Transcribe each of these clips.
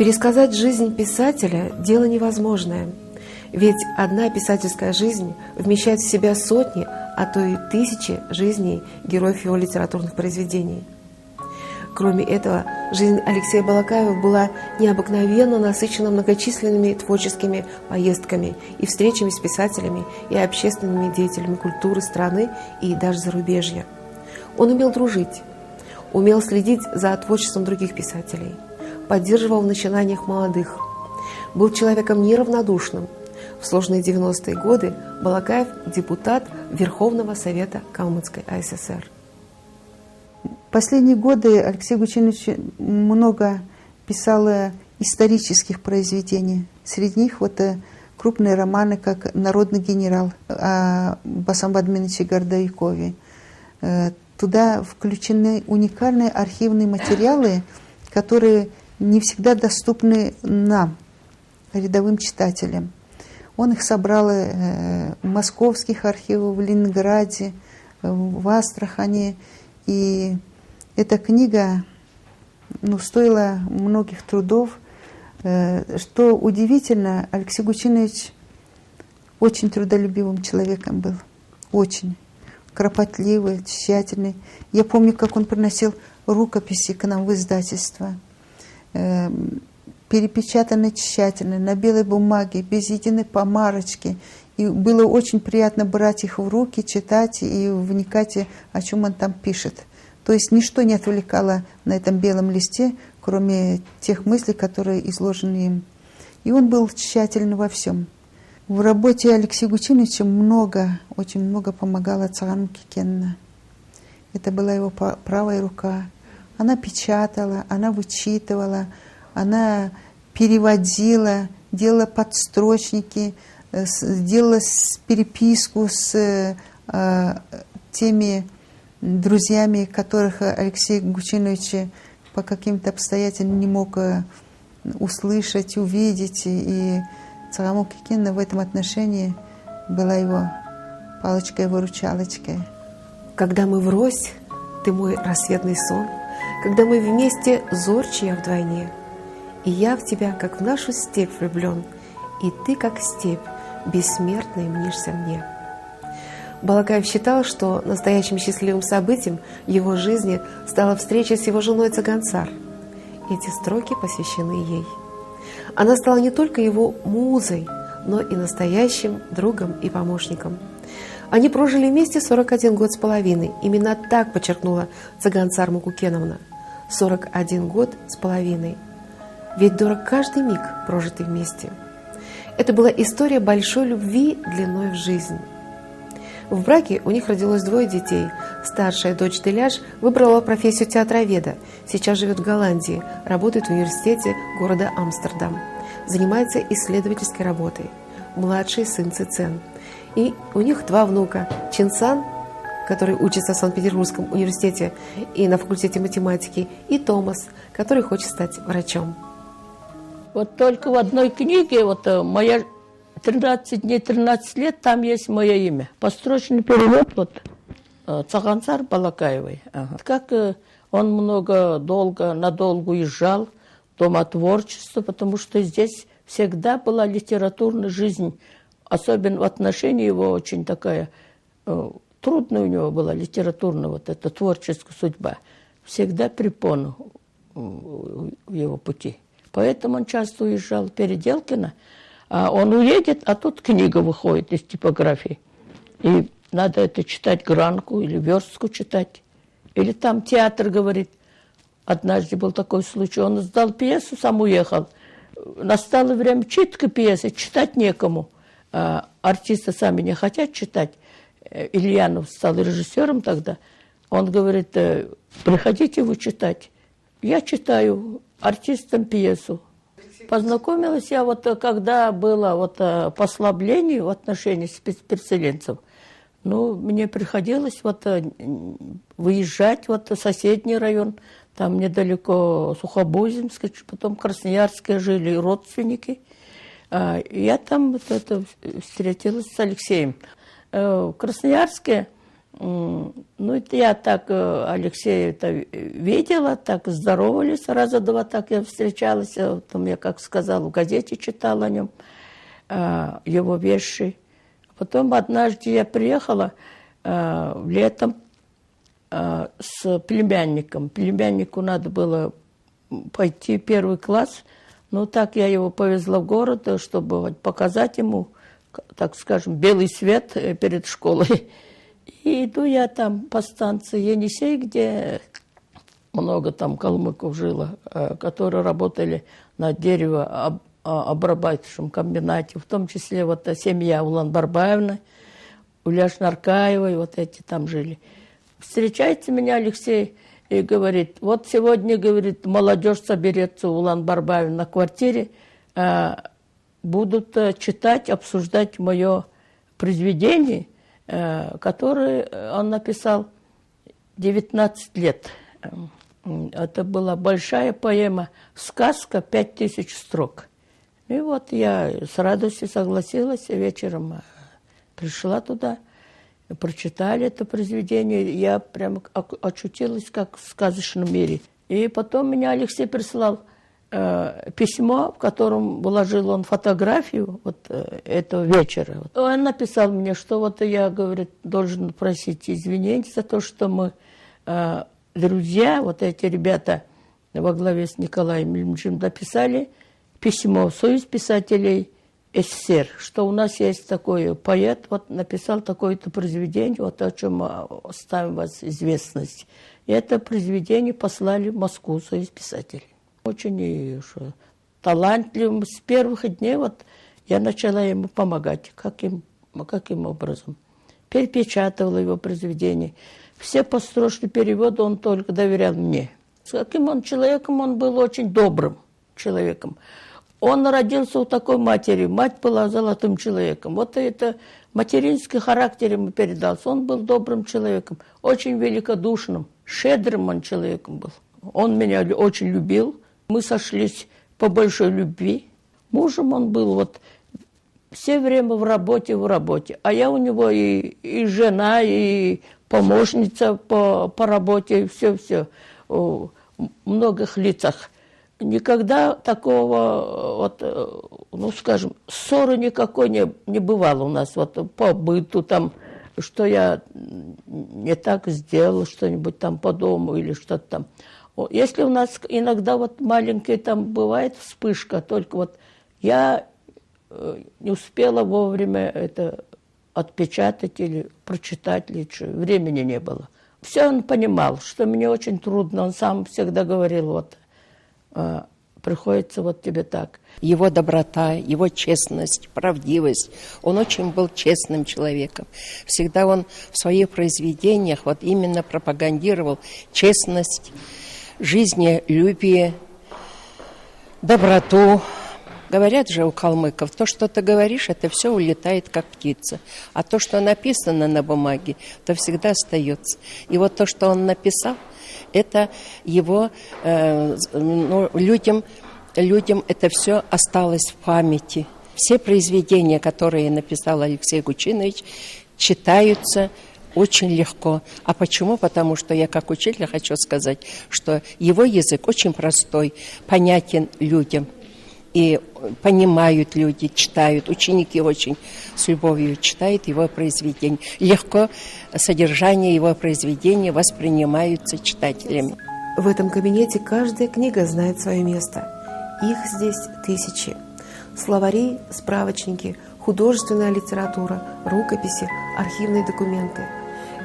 Пересказать жизнь писателя – дело невозможное, ведь одна писательская жизнь вмещает в себя сотни, а то и тысячи жизней героев его литературных произведений. Кроме этого, жизнь Алексея Балакаева была необыкновенно насыщена многочисленными творческими поездками и встречами с писателями и общественными деятелями культуры страны и даже зарубежья. Он умел дружить, умел следить за творчеством других писателей, поддерживал в начинаниях молодых, был человеком неравнодушным. В сложные 90-е годы Балакаев – депутат Верховного Совета Калмыцкой АССР. В последние годы Алексей Гучинович много писал исторических произведений. Среди них крупные романы, как «Народный генерал» о Басамбадминовиче Гордовикове. Туда включены уникальные архивные материалы, которые не всегда доступны нам, рядовым читателям. Он их собрал в московских архивах, в Ленинграде, в Астрахани. И эта книга стоила многих трудов. Что удивительно, Алексей Гучинович очень трудолюбивым человеком был. Очень кропотливый, тщательный. Я помню, как он приносил рукописи к нам в издательство. Перепечатаны тщательно, на белой бумаге, без единой помарочки. И было очень приятно брать их в руки, читать и вникать, о чем он там пишет. То есть ничто не отвлекало на этом белом листе, кроме тех мыслей, которые изложены им. И он был тщательный во всем. В работе Алексея Гучиновича очень много помогала Цаган Кикенна. Это была его правая рука. Она печатала, она вычитывала, она переводила, делала подстрочники, делала переписку с теми друзьями, которых Алексей Гучинович по каким-то обстоятельствам не мог услышать, увидеть. И Цагаму Кикенна в этом отношении была его палочкой-выручалочкой. Когда мы врозь, ты мой рассветный сон, когда мы вместе зорче я вдвойне, и я в тебя, как в нашу степь влюблен, и ты, как степь, бессмертной мнишься мне. Балакаев считал, что настоящим счастливым событием в его жизни стала встреча с его женой Цагансар. Эти строки посвящены ей. Она стала не только его музой, но и настоящим другом и помощником. Они прожили вместе 41 год с половиной. Именно так подчеркнула Цагансар Мукукеновна. 41 год с половиной. Ведь дорог каждый миг, прожитый вместе. Это была история большой любви длиной в жизнь. В браке у них родилось 2 детей. Старшая дочь Деляж выбрала профессию театроведа. Сейчас живет в Голландии, работает в университете города Амстердам. Занимается исследовательской работой. Младший сын Цицен. И у них 2 внука. Чинсан, который учится в Санкт-Петербургском университете и на факультете математики, и Томас, который хочет стать врачом. Вот только в одной книге, моя 13 дней, 13 лет, там есть мое имя. Построчный перевод Цагансар Балакаевой. Ага. Как он надолго уезжал, Дома творчества, потому что здесь всегда была литературная жизнь, особенно в отношении его очень такая, трудная у него была литературная эта творческая судьба. Всегда препон в его пути. Поэтому он часто уезжал в Переделкино, а он уедет, а тут книга выходит из типографии. И надо это читать гранку или верстку читать. Или там театр говорит. Однажды был такой случай, он сдал пьесу, сам уехал. Настало время читки пьесы, читать некому. Артисты сами не хотят читать. Ильянов стал режиссером тогда. Он говорит, приходите вы читать. Я читаю артистам пьесу. Познакомилась я когда было послабление в отношении спецпереселенцев. Мне приходилось выезжать в соседний район. Там недалеко Сухобузимск, потом Красноярское жили родственники. Я там встретилась с Алексеем. В Красноярске Ну, это я так Алексея это видела, так здоровались раза два, так я встречалась. Потом я, как сказала, в газете читала о нем, его вещи. Потом однажды я приехала летом с племянником. Племяннику надо было пойти в 1 класс. Ну, так я его повезла в город, чтобы показать ему, так скажем, белый свет перед школой. И иду я там по станции Енисей, где много там калмыков жило, которые работали на деревообрабатывающем комбинате, в том числе вот семья Улан Барбаевна, Уляш Наркаевой, вот эти там жили. Встречается меня Алексей и говорит, вот сегодня, говорит, молодежь соберется у Улан Барбаевна на квартире, будут читать, обсуждать мое произведение, который он написал 19 лет. Это была большая поэма «Сказка», 5000 строк. И вот я с радостью согласилась, вечером пришла туда, прочитали это произведение, я прямо очутилась как в сказочном мире. И потом меня Алексей прислал письмо, в котором вложил он фотографию вот этого вечера. Он написал мне, что вот я, говорит, должен просить извинения за то, что мы друзья, вот эти ребята во главе с Николаем Ильичем написали письмо в Союз писателей СССР, что у нас есть такой поэт, вот написал такое-то произведение, вот о чем мы ставим вас известность. И это произведение послали в Москву, Союз писателей. Очень талантливым. С первых дней вот я начала ему помогать. Каким образом? Перепечатывала его произведения. Все построчные переводы он только доверял мне. С каким он человеком? Он был очень добрым человеком. Он родился у такой матери. Мать была золотым человеком. Вот это материнский характер ему передался. Он был добрым человеком, очень великодушным, щедрым он человеком был. Он меня очень любил. Мы сошлись по большой любви. Мужем он был вот все время в работе. А я у него и жена, и помощница по работе, все в многих лицах. Никогда такого, вот, ну, скажем, ссоры никакой не бывало у нас. Вот по быту там, что я не так сделала, что-нибудь там по дому или что-то там. Если у нас иногда вот маленькая там бывает вспышка, только вот я не успела вовремя это отпечатать или прочитать, времени не было. Все он понимал, что мне очень трудно, он сам всегда говорил, вот, приходится вот тебе так. Его доброта, его честность, правдивость. Он очень был честным человеком. Всегда он в своих произведениях вот именно пропагандировал честность, жизнелюбие, доброту. Говорят же у калмыков, то, что ты говоришь, это все улетает, как птица. А то, что написано на бумаге, то всегда остается. И вот то, что он написал, это его людям это все осталось в памяти. Все произведения, которые написал Алексей Гучинович, читаются очень легко. А почему? Потому что я как учитель хочу сказать, что его язык очень простой, понятен людям. И понимают люди, читают, ученики очень с любовью читают его произведения. Легко содержание его произведения воспринимаются читателями. В этом кабинете каждая книга знает свое место. Их здесь тысячи. Словари, справочники, художественная литература, рукописи, архивные документы.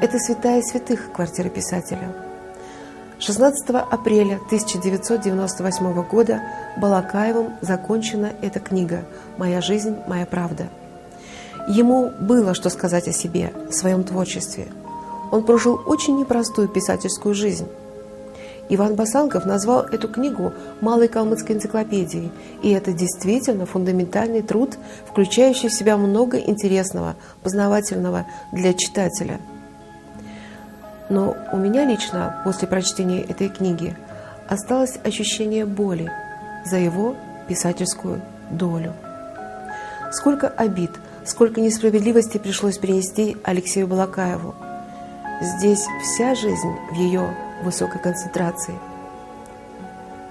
Это святая святых квартиры писателя. 16 апреля 1998 года Балакаевым закончена эта книга «Моя жизнь, моя правда». Ему было что сказать о себе, о своем творчестве. Он прожил очень непростую писательскую жизнь. Иван Басанков назвал эту книгу «Малой калмыцкой энциклопедией», и это действительно фундаментальный труд, включающий в себя много интересного, познавательного для читателя. Но у меня лично после прочтения этой книги осталось ощущение боли за его писательскую долю. Сколько обид, сколько несправедливости пришлось перенести Алексею Балакаеву. Здесь вся жизнь в ее высокой концентрации.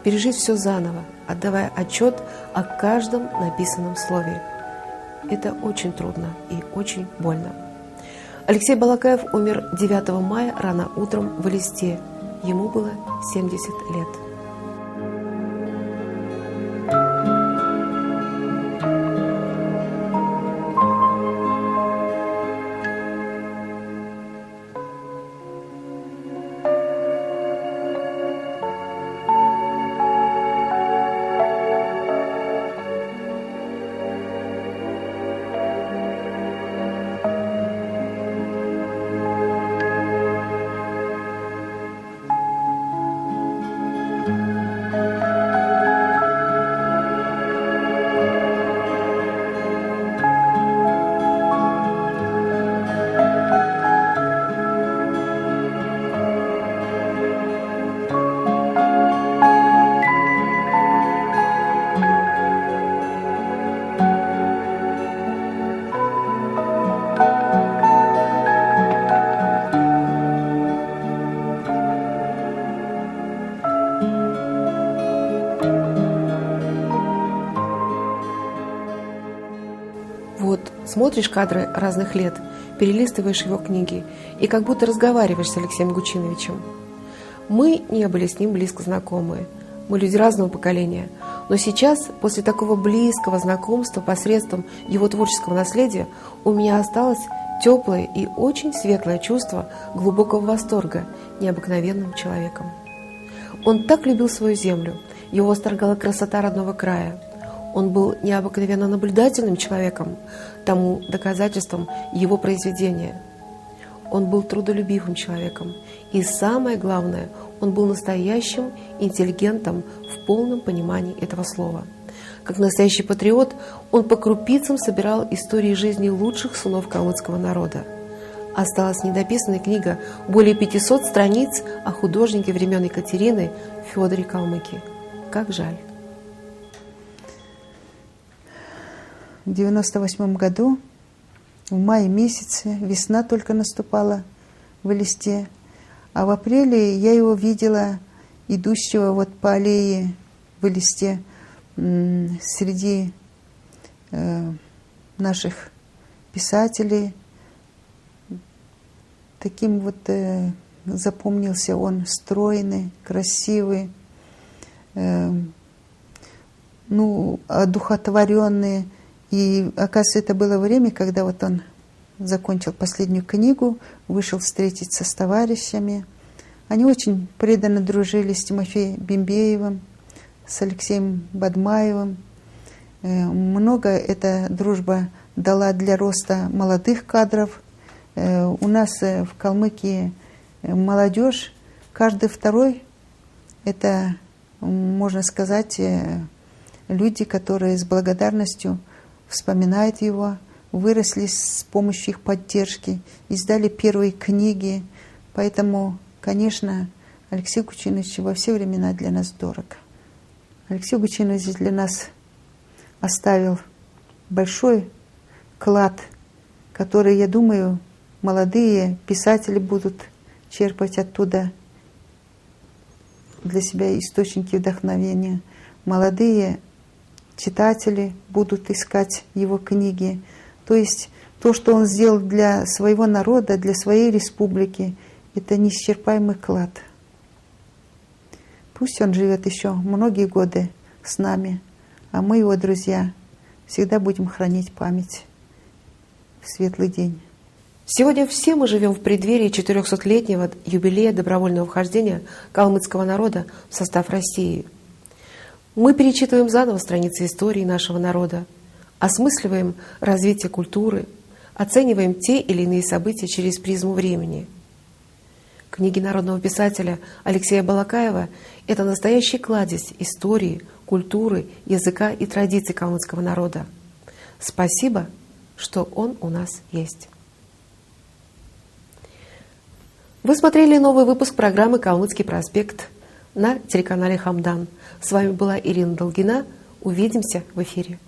Пережить все заново, отдавая отчет о каждом написанном слове. Это очень трудно и очень больно. Алексей Балакаев умер 9 мая рано утром в Элисте. Ему было 70 лет. Вот смотришь кадры разных лет, перелистываешь его книги и как будто разговариваешь с Алексеем Гучиновичем. Мы не были с ним близко знакомы, мы люди разного поколения, но сейчас, после такого близкого знакомства посредством его творческого наследия, у меня осталось теплое и очень светлое чувство глубокого восторга необыкновенным человеком. Он так любил свою землю, его восторгала красота родного края. Он был необыкновенно наблюдательным человеком, тому доказательством его произведения. Он был трудолюбивым человеком. И самое главное, он был настоящим интеллигентом в полном понимании этого слова. Как настоящий патриот, он по крупицам собирал истории жизни лучших сынов калмыцкого народа. Осталась недописанная книга, более 500 страниц о художнике времен Екатерины Федоре Калмыке. Как жаль. В 1998 году, в мае месяце, весна только наступала в Элисте, а в апреле я его видела, идущего вот по аллее в Элисте среди наших писателей. Таким вот запомнился он, стройный, красивый, одухотворенный. И, оказывается, это было время, когда вот он закончил последнюю книгу, вышел встретиться с товарищами. Они очень преданно дружили с Тимофеем Бимбеевым, с Алексеем Бадмаевым. Много эта дружба дала для роста молодых кадров. У нас в Калмыкии молодежь, каждый второй, это, можно сказать, люди, которые с благодарностью вспоминают его, выросли с помощью их поддержки, издали первые книги. Поэтому, конечно, Алексей Гучинович во все времена для нас дорог. Алексей Гучинович для нас оставил большой клад, который, я думаю, молодые писатели будут черпать оттуда для себя источники вдохновения. Молодые читатели будут искать его книги. То есть то, что он сделал для своего народа, для своей республики, это неисчерпаемый клад. Пусть он живет еще многие годы с нами, а мы, его друзья, всегда будем хранить память в светлый день. Сегодня все мы живем в преддверии 400-летнего юбилея добровольного вхождения калмыцкого народа в состав России. Мы перечитываем заново страницы истории нашего народа, осмысливаем развитие культуры, оцениваем те или иные события через призму времени. Книги народного писателя Алексея Балакаева – это настоящий кладезь истории, культуры, языка и традиций калмыцкого народа. Спасибо, что он у нас есть. Вы смотрели новый выпуск программы «Калмыцкий проспект» на телеканале «Хамдан». С вами была Ирина Долгина. Увидимся в эфире.